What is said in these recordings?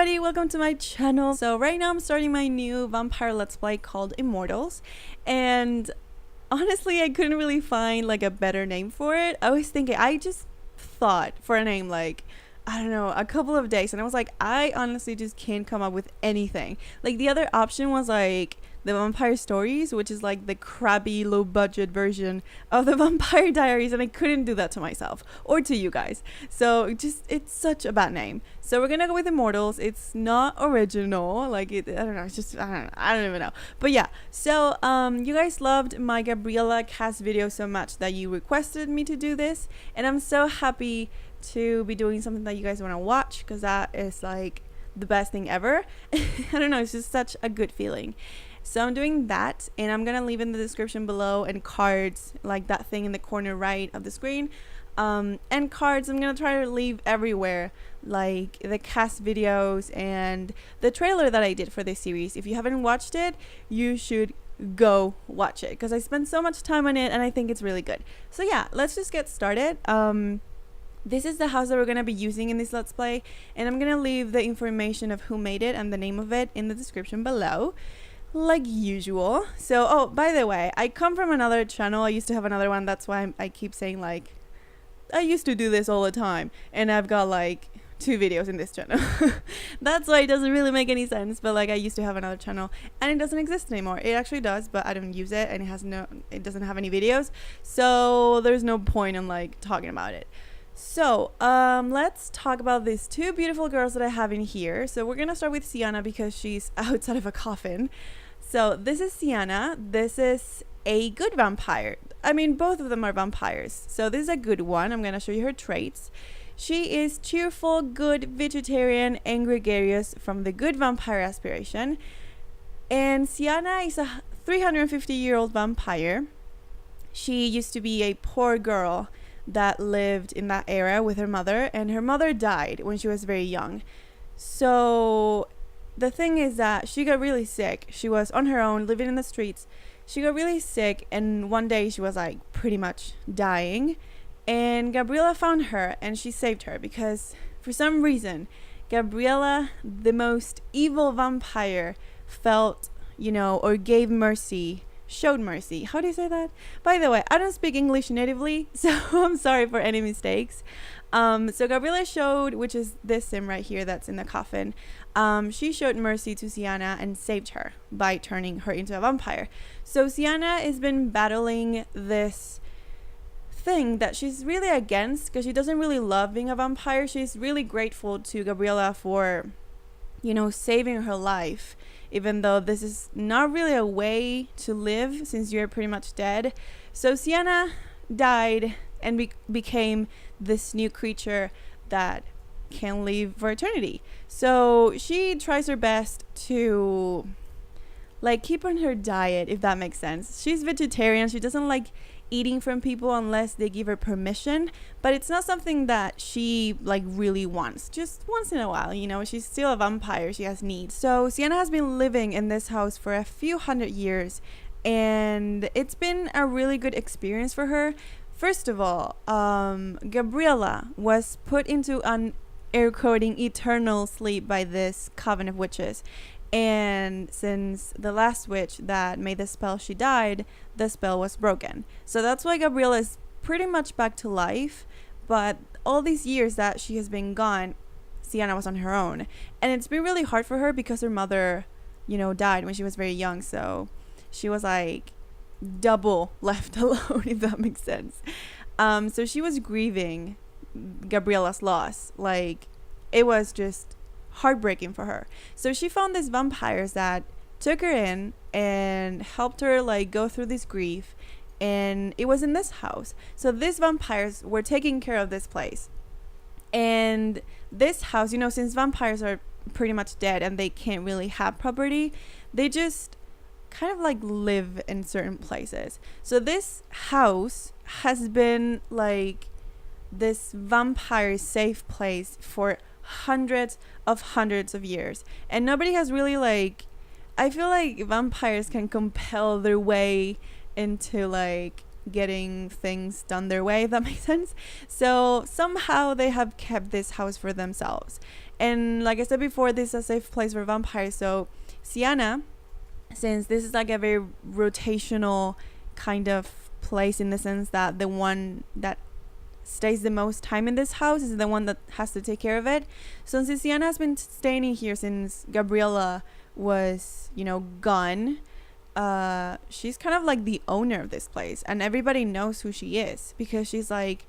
everybody, welcome to my channel. So right now I'm starting my new vampire let's play called Immortals, and honestly I couldn't really find like a better name for it. I just thought for a name like, I don't know, a couple of days, and I was like, I honestly just can't come up with anything. Like the other option was like the Vampire Stories, which is like the crappy low budget version of the Vampire Diaries, and I couldn't do that to myself or to you guys. So it's such a bad name. So we're gonna go with Immortals. It's not original, like I don't know, it's just I don't even know. But yeah, so you guys loved my Gabriella cast video so much that you requested me to do this, and I'm so happy to be doing something that you guys want to watch, because that is like the best thing ever. I don't know, it's just such a good feeling. So I'm doing that, and I'm gonna leave in the description below, and cards, like that thing in the corner right of the screen, and cards I'm gonna try to leave everywhere, like the cast videos and the trailer that I did for this series. If you haven't watched it, you should go watch it, because I spent so much time on it and I think it's really good. So yeah, let's just get started. This is the house that we're going to be using in this let's play, and I'm going to leave the information of who made it and the name of it in the description below, like usual. So, oh, by the way, I come from another channel. I used to have another one. That's why I keep saying like, I used to do this all the time, and I've got like 2 videos in this channel. That's why it doesn't really make any sense, but like I used to have another channel and it doesn't exist anymore. It actually does, but I don't use it, and it doesn't have any videos, so there's no point in like talking about it. So let's talk about these 2 beautiful girls that I have in here. So we're gonna start with Sienna because she's outside of a coffin. So this is Sienna. This is a good vampire. I mean, both of them are vampires, so this is a good one. I'm gonna show you her traits. She is cheerful, good, vegetarian, and gregarious from the good vampire aspiration. And Sienna is a 350-year-old vampire. She used to be a poor girl that lived in that era with her mother, and her mother died when she was very young. So the thing is that she got really sick. She was on her own, living in the streets. She got really sick, and one day she was like pretty much dying, and Gabriella found her and she saved her, because for some reason Gabriella, the most evil vampire, felt, or gave mercy, showed mercy. How do you say that? By the way, I don't speak English natively, so I'm sorry for any mistakes. So Gabriella showed, which is this sim right here that's in the coffin, she showed mercy to Sienna and saved her by turning her into a vampire. So Sienna has been battling this thing that she's really against, because she doesn't really love being a vampire. She's really grateful to Gabriella for, saving her life, even though this is not really a way to live since you're pretty much dead. So Sienna died and became this new creature that can live for eternity. So she tries her best to like keep on her diet, if that makes sense. She's vegetarian. She doesn't like eating from people unless they give her permission, but it's not something that she like really wants, just once in a while. She's still a vampire, she has needs. So Sienna has been living in this house for a few hundred years, and it's been a really good experience for her. First of all, Gabriella was put into an air quoting eternal sleep by this coven of witches. And since the last witch that made the spell, she died, the spell was broken. So that's why Gabriella is pretty much back to life. But all these years that she has been gone, Sienna was on her own. And it's been really hard for her because her mother, died when she was very young. So she was like double left alone, if that makes sense. So she was grieving Gabriella's loss. Like, it was just heartbreaking for her. So she found these vampires that took her in and helped her like go through this grief, and it was in this house. So these vampires were taking care of this place, and this house, since vampires are pretty much dead and they can't really have property, they just kind of like live in certain places. So this house has been like this vampire safe place for hundreds of years, and nobody has really I feel like vampires can compel their way into like getting things done their way, if that makes sense. So somehow they have kept this house for themselves. And like I said before, this is a safe place for vampires. So Sienna, since this is like a very rotational kind of place in the sense that the one that stays the most time in this house is the one that has to take care of it. So since Sienna has been staying in here since Gabriella was, gone, she's kind of like the owner of this place, and everybody knows who she is because she's like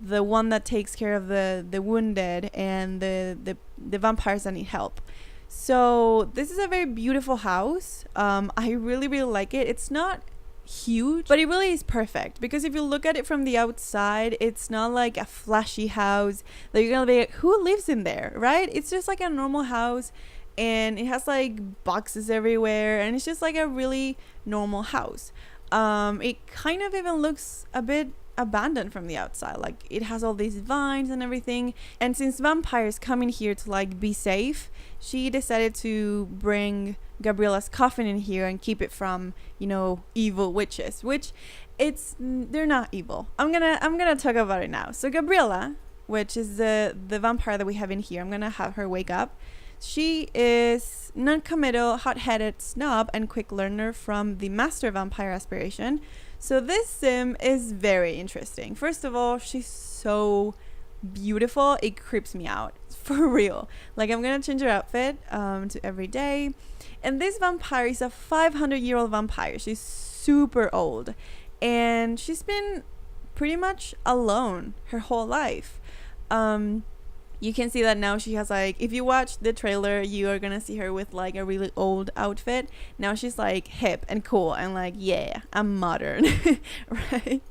the one that takes care of the wounded and the vampires that need help. So this is a very beautiful house. I really, really like it. It's not huge, but it really is perfect because if you look at it from the outside, it's not like a flashy house that you're gonna be like, who lives in there, right? It's just like a normal house, and it has like boxes everywhere, and it's just like a really normal house. It kind of even looks a bit abandoned from the outside, like it has all these vines and everything. And since vampires come in here to like be safe, she decided to bring Gabriella's coffin in here and keep it from evil witches, which they're not evil. I'm gonna talk about it now. So Gabriella, which is the vampire that we have in here, I'm gonna have her wake up. She is non-committal, hot-headed snob and quick learner from the master vampire aspiration. So this sim is very interesting. First of all, she's so beautiful, it creeps me out for real. Like, I'm gonna change her outfit to every day. And this vampire is a 500-year-old vampire. She's super old, and she's been pretty much alone her whole life. You can see that now she has like, if you watch the trailer, you are gonna see her with like a really old outfit. Now she's like hip and cool and like, yeah, I'm modern. Right?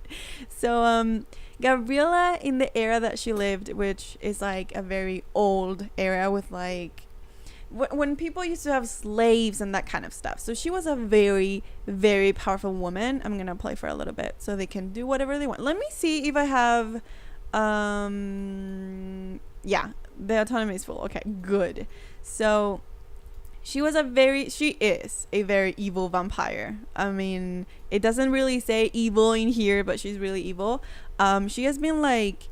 So Gabriella, in the era that she lived, which is like a very old era with like when people used to have slaves and that kind of stuff. So she was a very, very powerful woman. I'm gonna play for a little bit so they can do whatever they want. Let me see if I have yeah, the autonomy is full. Okay, good. So she is a very evil vampire. I mean, it doesn't really say evil in here, but she's really evil. She has been like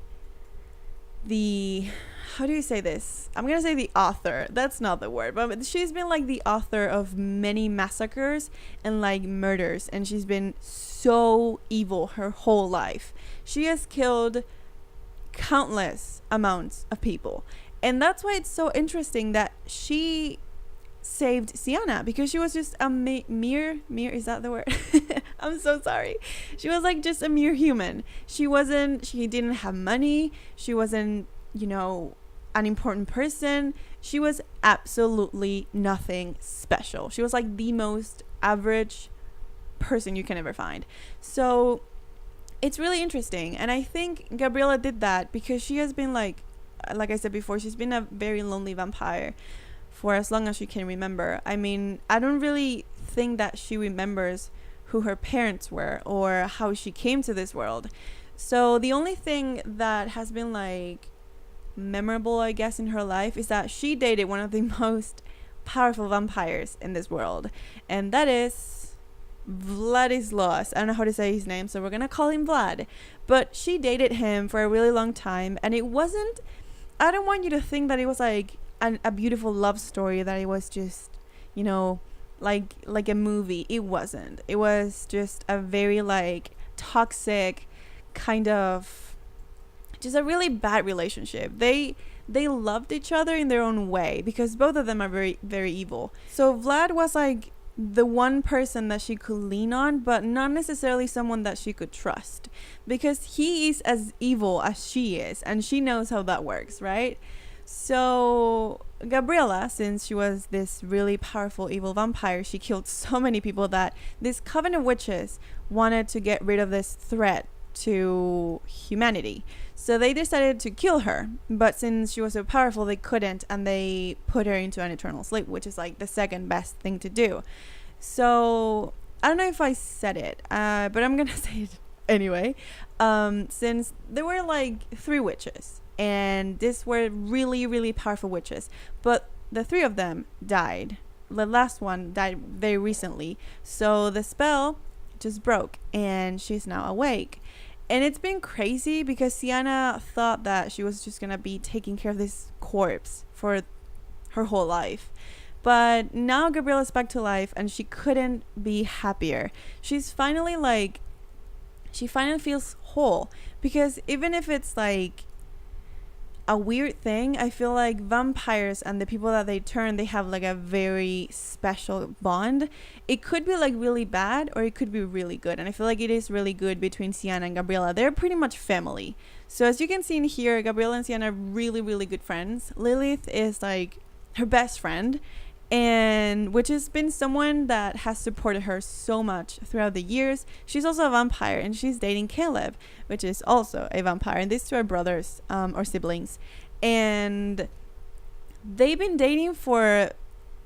how do you say this? I'm gonna say the author. That's not the word, but she's been like the author of many massacres and like murders, and she's been so evil her whole life. She has killed countless amounts of people, and that's why it's so interesting that she saved Sienna, because she was just a mere is that the word? I'm so sorry. She was like just a mere human. She didn't have money. She wasn't an important person. She was absolutely nothing special. She was like the most average person you can ever find. So it's really interesting, and I think Gabriella did that because she has been like I said before, she's been a very lonely vampire for as long as she can remember. I mean, I don't really think that she remembers who her parents were or how she came to this world. So the only thing that has been like memorable, I guess, in her life is that she dated one of the most powerful vampires in this world, and that is Vladislaus. I don't know how to say his name, so we're gonna call him Vlad. But she dated him for a really long time, and it wasn't, I don't want you to think that it was like a beautiful love story, that it was just like a movie. It wasn't. It was just a very like toxic kind of, just a really bad relationship. They loved each other in their own way because both of them are very, very evil. So Vlad was like the one person that she could lean on, but not necessarily someone that she could trust, because he is as evil as she is, and she knows how that works, right? So Gabriella, since she was this really powerful evil vampire, she killed so many people that this coven of witches wanted to get rid of this threat to humanity. So they decided to kill her, but since she was so powerful, they couldn't, and they put her into an eternal sleep, which is like the second best thing to do. So I don't know if I said it, but I'm gonna say it anyway. Since there were like 3 witches, and these were really, really powerful witches, but the 3 of them died. The last one died very recently, so the spell just broke and she's now awake. And it's been crazy because Sienna thought that she was just gonna be taking care of this corpse for her whole life. But now Gabriella's back to life and she couldn't be happier. She's finally like, she finally feels whole. Because even if it's like a weird thing, I feel like vampires and the people that they turn, they have like a very special bond. It could be like really bad or it could be really good, and I feel like it is really good between Sienna and Gabriella. They're pretty much family. So as you can see in here, Gabriella and Sienna are really, really good friends. Lilith is like her best friend, and which has been someone that has supported her so much throughout the years. She's also a vampire and she's dating Caleb, which is also a vampire, and these two are brothers or siblings, and they've been dating for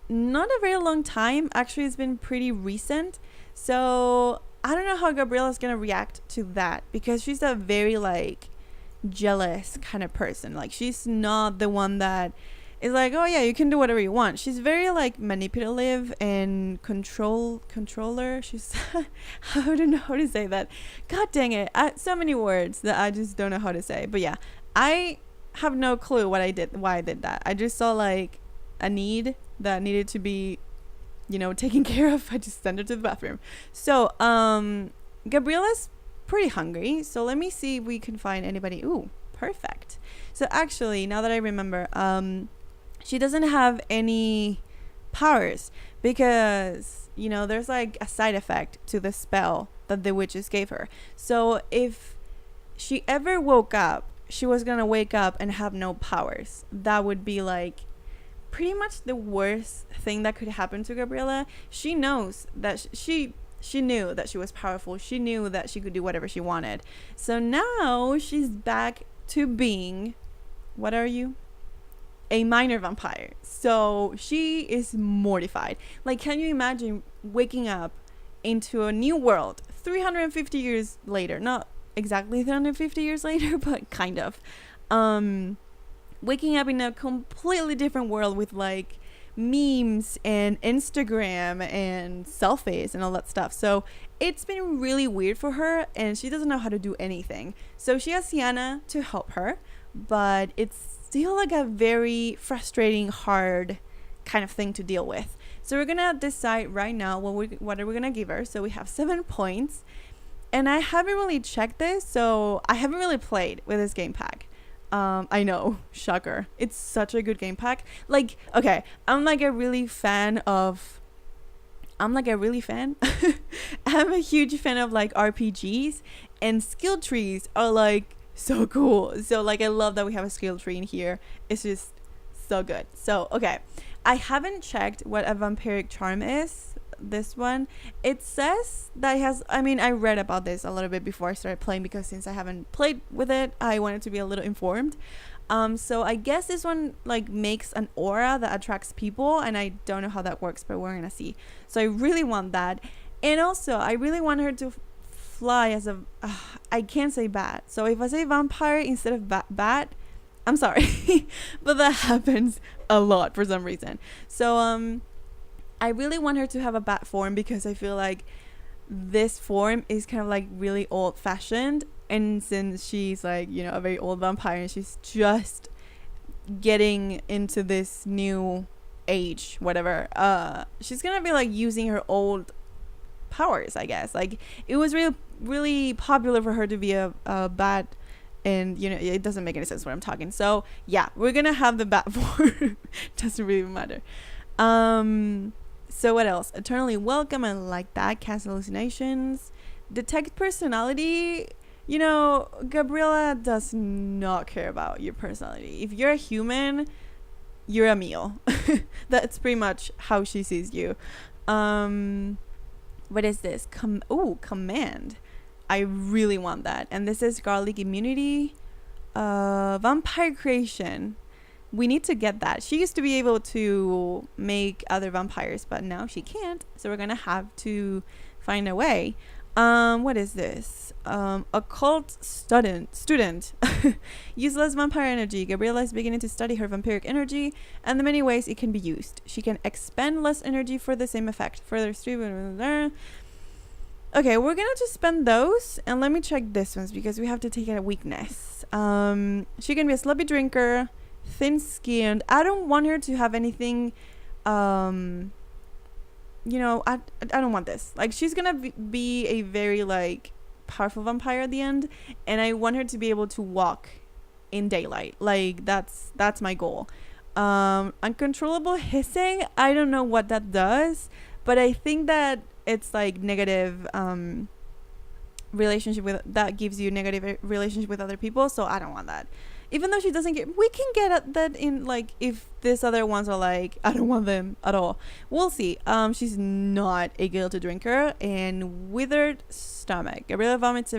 not a very long time. Actually, it's been pretty recent. So I don't know how Gabriella's gonna react to that, because she's a very like jealous kind of person. Like, she's not the one that is like, oh yeah, you can do whatever you want. She's very like manipulative and controller. She's I don't know how to say that. God dang it, so many words that I just don't know how to say. But yeah, I have no clue why I did that. I just saw like a need that needed to be, you know, taken care of. I just sent her to the bathroom. So Gabriella's pretty hungry, so let me see if we can find anybody. Ooh, perfect. So actually, now that I remember, she doesn't have any powers because, you know, there's like a side effect to the spell that the witches gave her. So if she ever woke up, she was gonna wake up and have no powers. That would be like pretty much the worst thing that could happen to Gabriella. She knows that she knew that she was powerful. She knew that she could do whatever she wanted. So now she's back to being, what are you? A minor vampire. So she is mortified. Like, can you imagine waking up into a new world 350 years later? Not exactly 350 years later, but kind of. Waking up in a completely different world with like memes and Instagram and selfies and all that stuff. So it's been really weird for her, and she doesn't know how to do anything. So she has Sienna to help her, but it's still like a very frustrating, hard kind of thing to deal with. So we're gonna decide right now what are we gonna give her. So we have 7 points, and I haven't really checked this, so I haven't really played with this game pack. I know, shocker. It's such a good game pack. Like, okay, I'm a huge fan of like RPGs, and skill trees are like so cool. So like, I love that we have a skill tree in here. It's just so good. So okay, I haven't checked what a vampiric charm is. This one, it says that it has, I mean, I read about this a little bit before I started playing, because since I haven't played with it, I wanted to be a little informed. So I guess this one like makes an aura that attracts people, and I don't know how that works, but we're gonna see. So I really want that, and also I really want her to fly as a I can't say bat, so if I say vampire instead of bat, I'm sorry. But that happens a lot for some reason. So I really want her to have a bat form, because I feel like this form is kind of like really old fashioned, and since she's like, you know, a very old vampire and she's just getting into this new age, whatever, she's gonna be like using her old powers, I guess. Like, it was really popular for her to be a bat, and you know, it doesn't make any sense what I'm talking. So yeah, we're gonna have the bat form. Doesn't really matter. So what else? Eternally welcome, I like that. Cast hallucinations, detect personality. You know, Gabriella does not care about your personality. If you're a human, you're a meal. That's pretty much how she sees you. What is this? Command. I really want that. And this is garlic immunity. Vampire creation. We need to get that. She used to be able to make other vampires, but now she can't. So we're gonna have to find a way. What is this? Occult student. Useless vampire energy. Gabriella is beginning to study her vampiric energy and the many ways it can be used. She can expend less energy for the same effect. Further Okay, we're gonna just spend those, and let me check this ones because we have to take it a weakness. She can be a sloppy drinker, thin-skinned. I don't want her to have anything. Um, I don't want this. Like, she's gonna be a very like powerful vampire at the end, and I want her to be able to walk in daylight. Like, that's my goal. Uncontrollable hissing. I don't know what that does, but I think that it's like negative relationship with that gives you negative relationship with other people, so I don't want that. Even though she doesn't get, we can get at that in like if these other ones are like, I don't want them at all. We'll see. She's not a guilty drinker and withered stomach. Gabriella vomits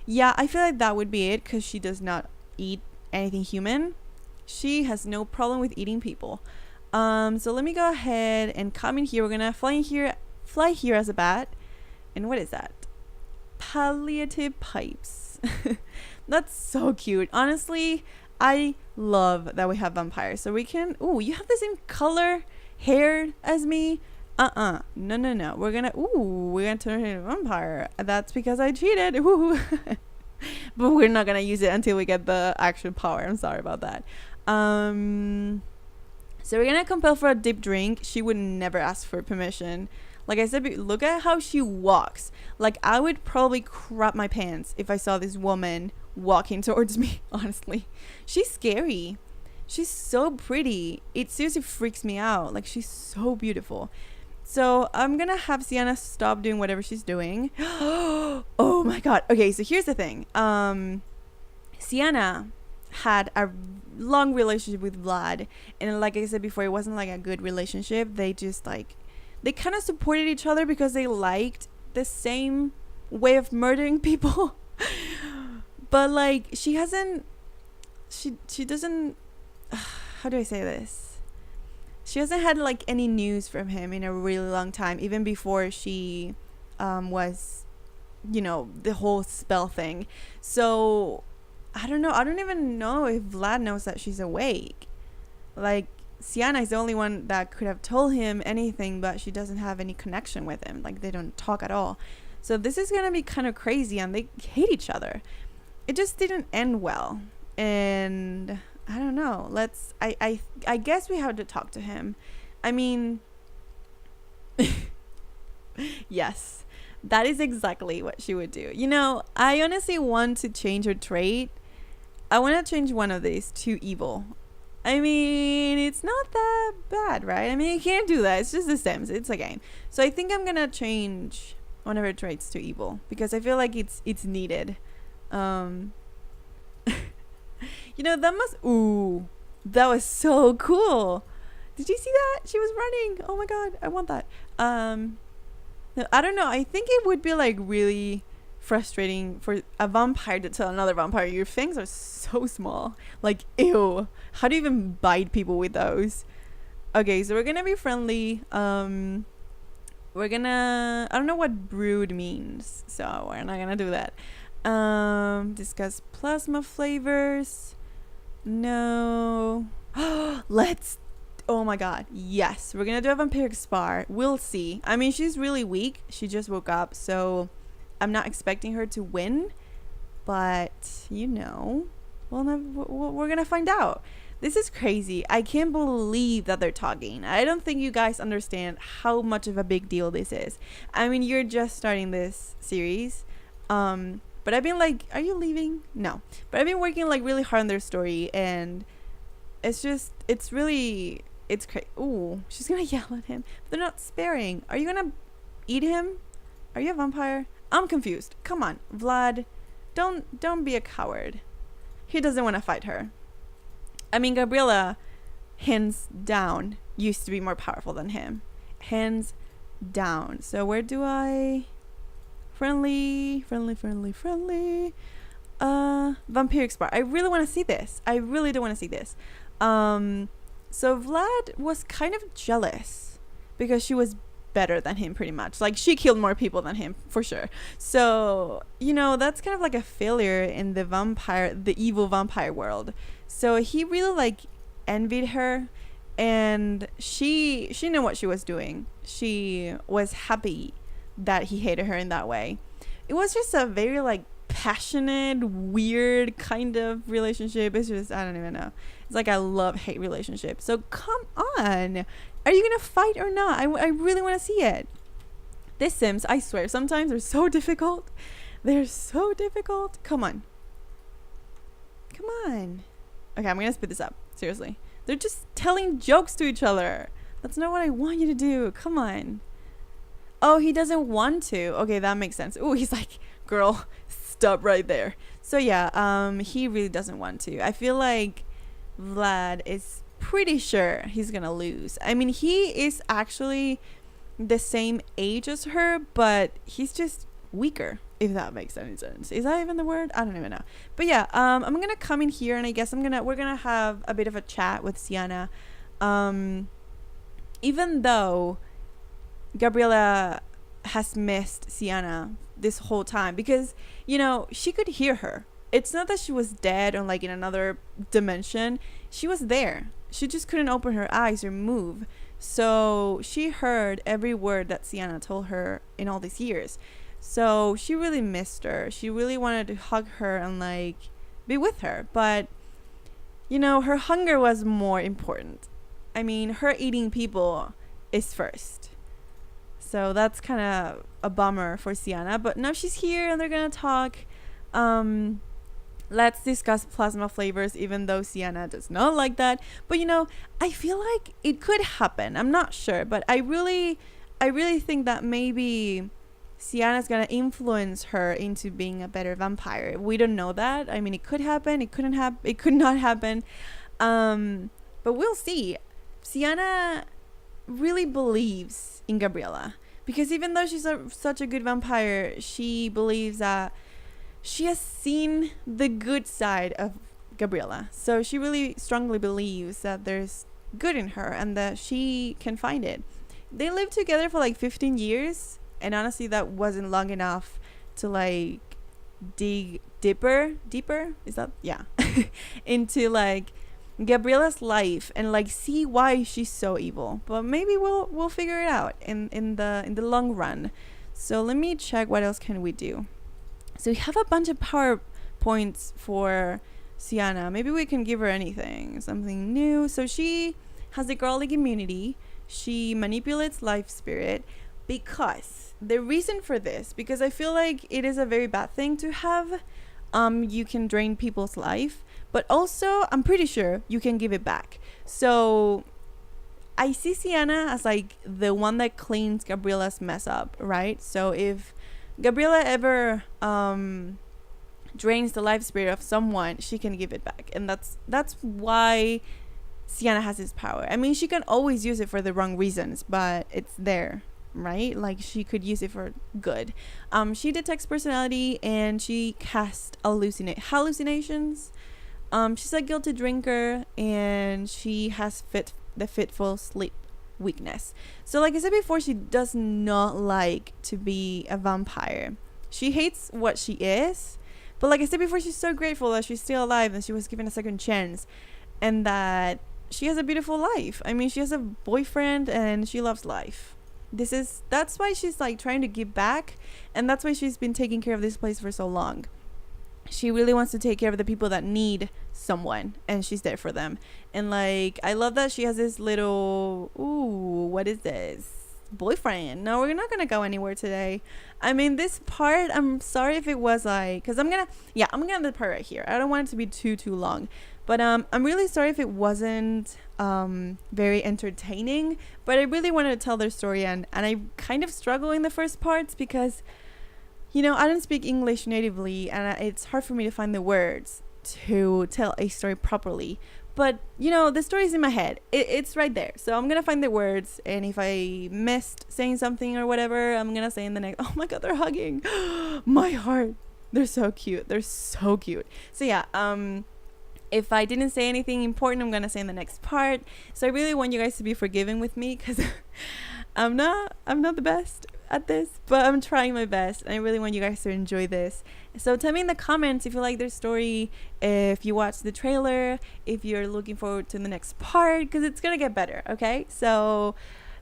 yeah, I feel like that would be it because she does not eat anything human. She has no problem with eating people. So let me go ahead and come in here. We're gonna fly here as a bat. And what is that? Palliative pipes. That's so cute. Honestly, I love that we have vampires. So we can, you have the same color hair as me. No. We're gonna turn her into a vampire. That's because I cheated. But we're not gonna use it until we get the actual power. I'm sorry about that. So we're gonna compel for a deep drink. She would never ask for permission. Like I said, look at how she walks. Like, I would probably crap my pants if I saw this woman walking towards me, honestly. She's scary. She's so pretty. It seriously freaks me out. Like, she's so beautiful. So I'm gonna have Sienna stop doing whatever she's doing. Oh my god. Okay, so here's the thing. Sienna had a long relationship with Vlad, and like I said before, it wasn't like a good relationship. They just like, they kind of supported each other because they liked the same way of murdering people. But like, she doesn't how do I say this? She hasn't had like any news from him in a really long time, even before she was, the whole spell thing. So I don't know. I don't even know if Vlad knows that she's awake. Like, Sienna is the only one that could have told him anything, but she doesn't have any connection with him. Like, they don't talk at all. So this is gonna be kind of crazy, and they hate each other. It just didn't end well, and I don't know. I guess we have to talk to him. I mean, yes, that is exactly what she would do. I honestly want to change her trait. I want to change one of these to evil. I mean, it's not that bad, right? I mean, you can't do that. It's just The Sims. It's a game. So I think I'm gonna change one of her traits to evil because I feel like it's needed. That was so cool. Did you see that? She was running. Oh my god, I want that. No, I don't know. I think it would be like really frustrating for a vampire to tell another vampire your fangs are so small. Like, ew. How do you even bite people with those? Okay, so we're gonna be friendly. We're gonna, I don't know what brood means, so we're not gonna do that. Discuss plasma flavors. No. Let's, oh my god, yes, we're gonna do a vampiric spar. We'll see. I mean, she's really weak. She just woke up, so I'm not expecting her to win, but we're gonna find out. This is crazy. I can't believe that they're talking. I don't think you guys understand how much of a big deal this is. I mean, you're just starting this series, but I've been like, are you leaving? No, but I've been working like really hard on their story, and it's crazy. Ooh, she's gonna yell at him. They're not sparing. Are you gonna eat him? Are you a vampire? I'm confused. Come on, Vlad. Don't be a coward. He doesn't want to fight her. I mean, Gabriella, hands down, used to be more powerful than him. Hands down. So where do I... Friendly. Vampiric Spar. I really want to see this. I really do want to see this. So Vlad was kind of jealous because she was better than him, pretty much. Like, she killed more people than him, for sure. So, that's kind of like a failure in the evil vampire world. So he really like envied her, and she knew what she was doing. She was happy that he hated her in that way. It was just a very like passionate, weird kind of relationship. It's just, I don't even know. It's like a love-hate relationship. So come on. Are you gonna fight or not? I really want to see it. This Sims, I swear, sometimes they're so difficult. They're so difficult. Come on. Come on. Okay, I'm gonna speed this up. Seriously. They're just telling jokes to each other. That's not what I want you to do. Come on. Oh, he doesn't want to. Okay, that makes sense. Oh, he's like, girl, stop right there. So yeah, he really doesn't want to. I feel like Vlad is pretty sure he's gonna lose. I mean, he is actually the same age as her, but he's just weaker, if that makes any sense. Is that even the word? I don't even know. But yeah, I'm gonna come in here, and I guess we're gonna have a bit of a chat with Sienna. Even though Gabriella has missed Sienna this whole time, because you know she could hear her. It's not that she was dead or like in another dimension. She was there. She just couldn't open her eyes or move. So she heard every word that Sienna told her in all these years. So she really missed her. She really wanted to hug her and like be with her. But you know, her hunger was more important. I mean, her eating people is first. So that's kind of a bummer for Sienna. But now she's here and they're gonna talk. Let's discuss plasma flavors, even though Sienna does not like that. But you know, I feel like it could happen. I'm not sure, but I really think that maybe Sienna's gonna influence her into being a better vampire. We don't know that. I mean, it could happen. It couldn't happen. It could not happen. But we'll see. Sienna really believes in Gabriella, because even though she's such a good vampire, she believes that she has seen the good side of Gabriella. So she really strongly believes that there's good in her and that she can find it. They lived together for like 15 years. And honestly, that wasn't long enough to like dig deeper. Is that? Yeah. Into like Gabriella's life and like see why she's so evil. But maybe we'll figure it out in the long run. So let me check what else can we do. So we have a bunch of power points for Sienna. Maybe we can give her something new. So she has the garlic immunity. She manipulates life spirit, because the reason for this, because I feel like it is a very bad thing to have. You can drain people's life, but also I'm pretty sure you can give it back. So I see Sienna as like the one that cleans Gabriella's mess up, right? So if Gabriella ever drains the life spirit of someone, she can give it back. And that's why Sienna has this power. I mean, she can always use it for the wrong reasons, but it's there, right? Like she could use it for good. She detects personality and she casts hallucinations. She's a guilty drinker and she has the fitful sleep weakness. So like I said before, she does not like to be a vampire. She hates what she is, but like I said before, she's so grateful that she's still alive and she was given a second chance, and that she has a beautiful life. I mean, she has a boyfriend and she loves life. That's why she's like trying to give back, and that's why she's been taking care of this place for so long. She really wants to take care of the people that need someone, and she's there for them. And like, I love that she has this little, what is this? Boyfriend. No, we're not gonna go anywhere today. I mean, this part, I'm sorry if it was like, because I'm gonna end the part right here. I don't want it to be too long. But I'm really sorry if it wasn't very entertaining, but I really wanted to tell their story, and I kind of struggle in the first parts because, you know, I don't speak English natively, and it's hard for me to find the words to tell a story properly. But, you know, the story's in my head. It's right there. So I'm going to find the words, and if I missed saying something or whatever, I'm going to say in the next. Oh my God, they're hugging. My heart. They're so cute. So yeah, if I didn't say anything important, I'm going to say in the next part. So I really want you guys to be forgiving with me, because I'm not the best at this, but I'm trying my best, and I really want you guys to enjoy this. So tell me in the comments if you like their story, if you watched the trailer, if you're looking forward to the next part, because it's gonna get better. Okay, so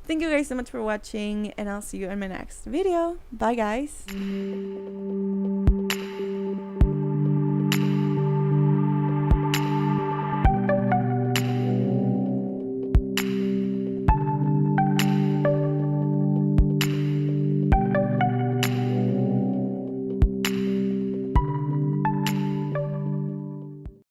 Thank you guys so much for watching, and I'll see you in my next video. Bye, guys.